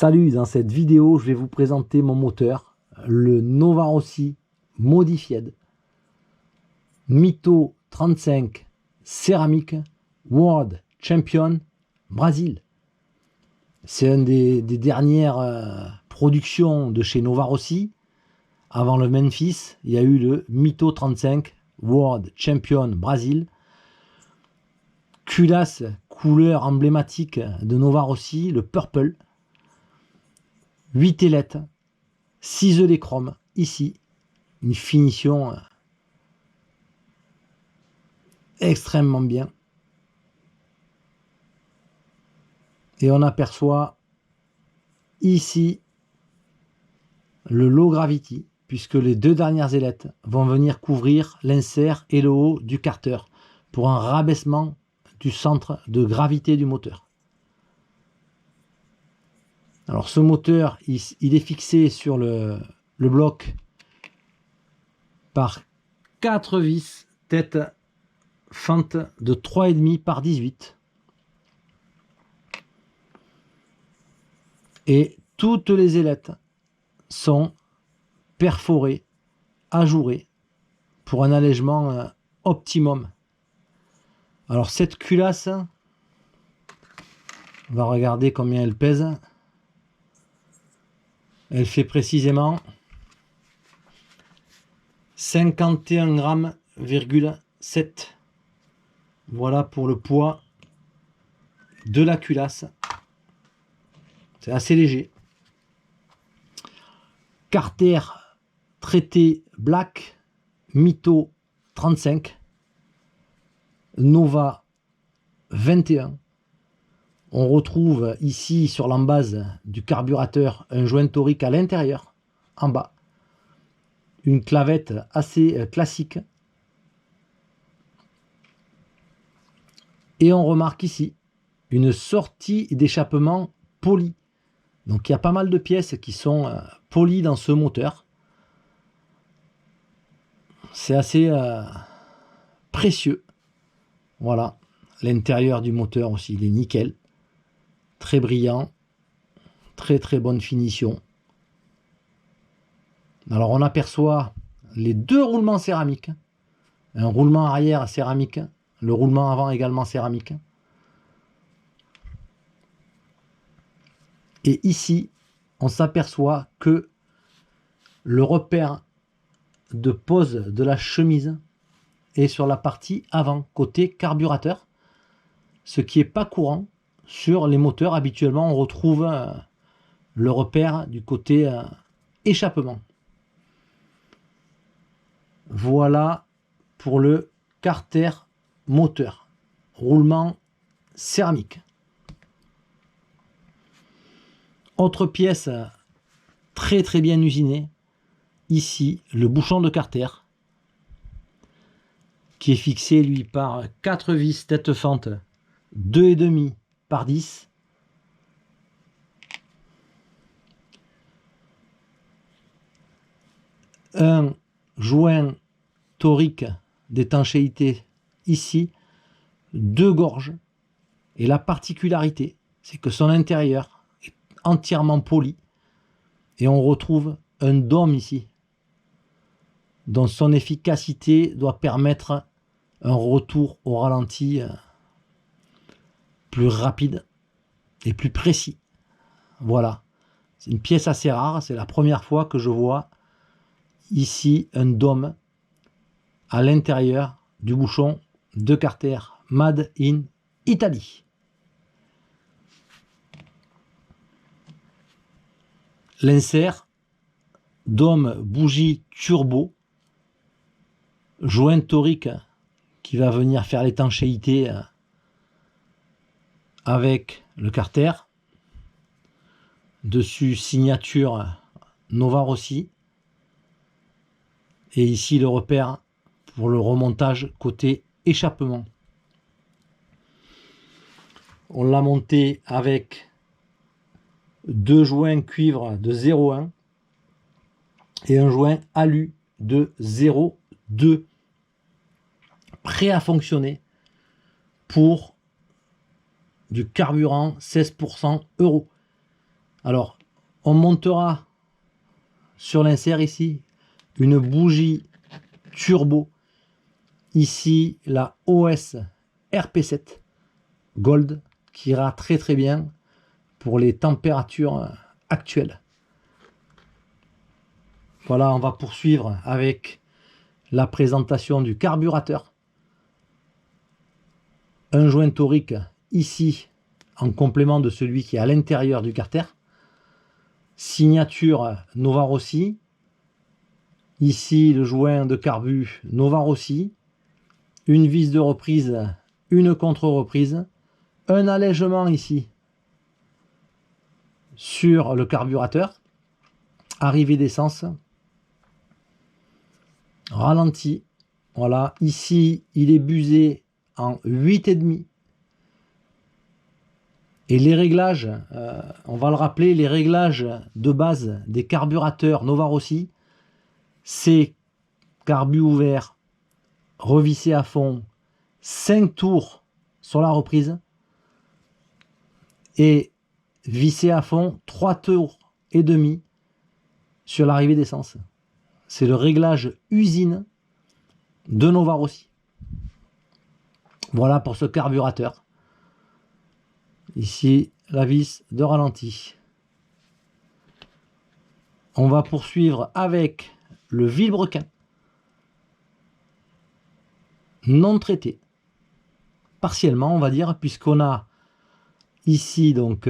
Salut, dans cette vidéo, je vais vous présenter mon moteur, le Novarossi Modified Mito 35 céramique World Champion Brésil. C'est une des dernières productions de chez Novarossi. Avant le Memphis, il y a eu le Mito 35 World Champion Brésil. Culasse, couleur emblématique de Novarossi, le purple. 8 ailettes, 6 œufs d'échrome, ici, une finition extrêmement bien. Et on aperçoit ici le low gravity, puisque les deux dernières ailettes vont venir couvrir l'insert et le haut du carter pour un rabaissement du centre de gravité du moteur. Alors ce moteur, il est fixé sur le bloc par 4 vis tête fente de 3,5 par 18. Et toutes les ailettes sont perforées, ajourées pour un allègement optimum. Alors cette culasse, on va regarder combien elle pèse. Elle fait précisément 51,7 g. Voilà pour le poids de la culasse. C'est assez léger. Carter traité black Mito 35 Nova 21. On retrouve ici sur l'embase du carburateur un joint torique à l'intérieur, en bas. Une clavette assez classique. Et on remarque ici une sortie d'échappement polie. Donc il y a pas mal de pièces qui sont polies dans ce moteur. C'est assez précieux. Voilà. L'intérieur du moteur aussi, il est nickel. Très brillant, très bonne finition. Alors on aperçoit les deux roulements céramiques, un roulement arrière céramique, le roulement avant également céramique. Et ici, on s'aperçoit que le repère de pose de la chemise est sur la partie avant, côté carburateur, ce qui n'est pas courant. Sur les moteurs, habituellement, on retrouve le repère du côté échappement. Voilà pour le carter moteur. Roulement céramique. Autre pièce très bien usinée. Ici, le bouchon de carter qui est fixé, lui, par 4 vis tête fente 2,5 par 10. Un joint torique d'étanchéité ici, 2 gorges. Et la particularité, c'est que son intérieur est entièrement poli. Et on retrouve un dôme ici, dont son efficacité doit permettre un retour au ralenti plus rapide et plus précis. Voilà, c'est une pièce assez rare, c'est la première fois que je vois ici un dôme à l'intérieur du bouchon de carter Made in Italy. L'insert, dôme bougie turbo, joint torique qui va venir faire l'étanchéité avec le carter. Dessus, signature Novarossi. Et ici, le repère pour le remontage côté échappement. On l'a monté avec 2 joints cuivre de 0,1 et un joint alu de 0,2, prêt à fonctionner pour du carburant 16% euro. Alors, on montera sur l'insert ici une bougie turbo. Ici, la OS RP7 Gold qui ira très très bien pour les températures actuelles. Voilà, on va poursuivre avec la présentation du carburateur. Un joint torique ici en complément de celui qui est à l'intérieur du carter. Signature Nova Rossi. Ici le joint de carbu Nova Rossi. Une vis de reprise, une contre-reprise. Un allègement ici sur le carburateur. Arrivée d'essence. Ralenti. Voilà, ici il est busé en 8,5. Et les réglages, on va le rappeler, les réglages de base des carburateurs Nova Rossi, c'est carbu ouvert, revissé à fond, 5 tours sur la reprise et vissé à fond 3 tours et demi sur l'arrivée d'essence. C'est le réglage usine de Nova Rossi. Voilà pour ce carburateur. Ici, la vis de ralenti. On va poursuivre avec le vilebrequin non traité. Partiellement, on va dire, puisqu'on a ici donc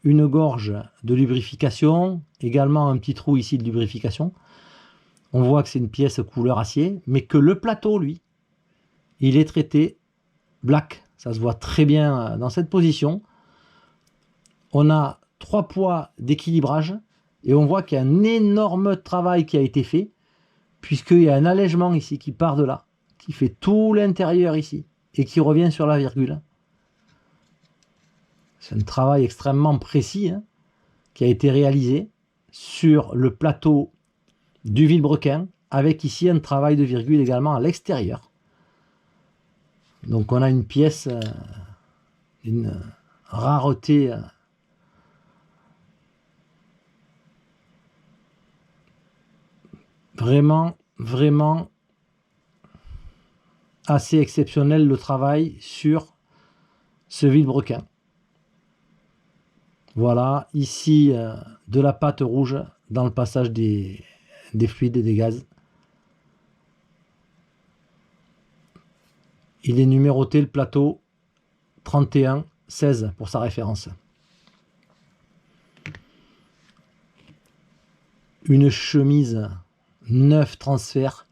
une gorge de lubrification, également un petit trou ici de lubrification. On voit que c'est une pièce couleur acier, mais que le plateau, lui, il est traité black. Ça se voit très bien dans cette position. On a 3 poids d'équilibrage et on voit qu'il y a un énorme travail qui a été fait, puisqu'il y a un allègement ici qui part de là, qui fait tout l'intérieur ici et qui revient sur la virgule. C'est un travail extrêmement précis qui a été réalisé sur le plateau du vilebrequin, avec ici un travail de virgule également à l'extérieur. Donc on a une pièce, une rareté vraiment assez exceptionnel, le travail sur ce vilebrequin. Voilà, ici de la pâte rouge dans le passage des fluides et des gaz. Il est numéroté le plateau 3116 pour sa référence. Une chemise 9 transferts.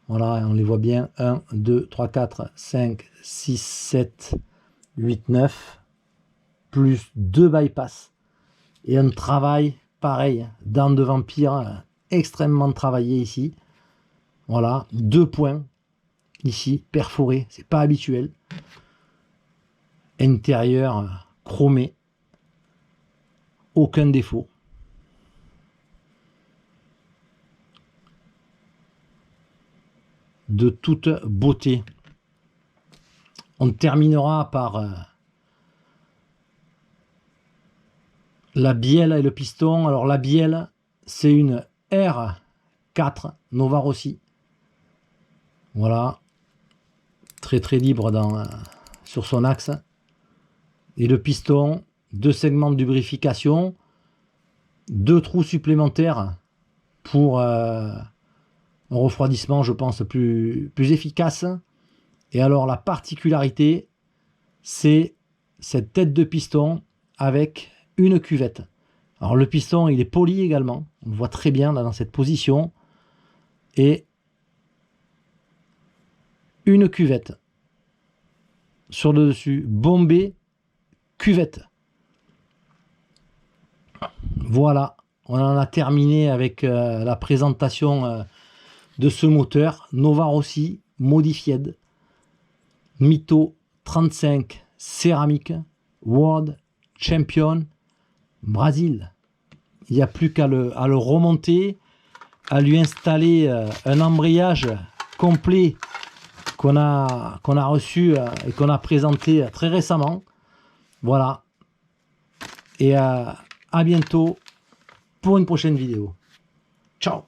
Voilà, on les voit bien. 1, 2, 3, 4, 5, 6, 7, 8, 9. Plus 2 bypass. Et un travail pareil, dents de vampire, extrêmement travaillé ici. Voilà, 2 points ici, perforés, c'est pas habituel. Intérieur chromé. Aucun défaut. De toute beauté. On terminera par la bielle et le piston. Alors la bielle, c'est une R4 Nova Rossi. Voilà. Très très libre sur son axe. Et le piston, 2 segments de lubrification, 2 trous supplémentaires pour un refroidissement, je pense, plus efficace. Et alors la particularité, c'est cette tête de piston avec une cuvette. Alors le piston, il est poli également, on le voit très bien là, dans cette position, et une cuvette sur le dessus, bombée cuvette. Voilà, on en a terminé avec la présentation de ce moteur Nova Rossi Modified Mito 35 céramique World Champion Brésil. Il n'y a plus qu'à le remonter, à lui installer un embrayage complet qu'on a reçu et qu'on a présenté très récemment. Voilà. Et à bientôt pour une prochaine vidéo. Ciao!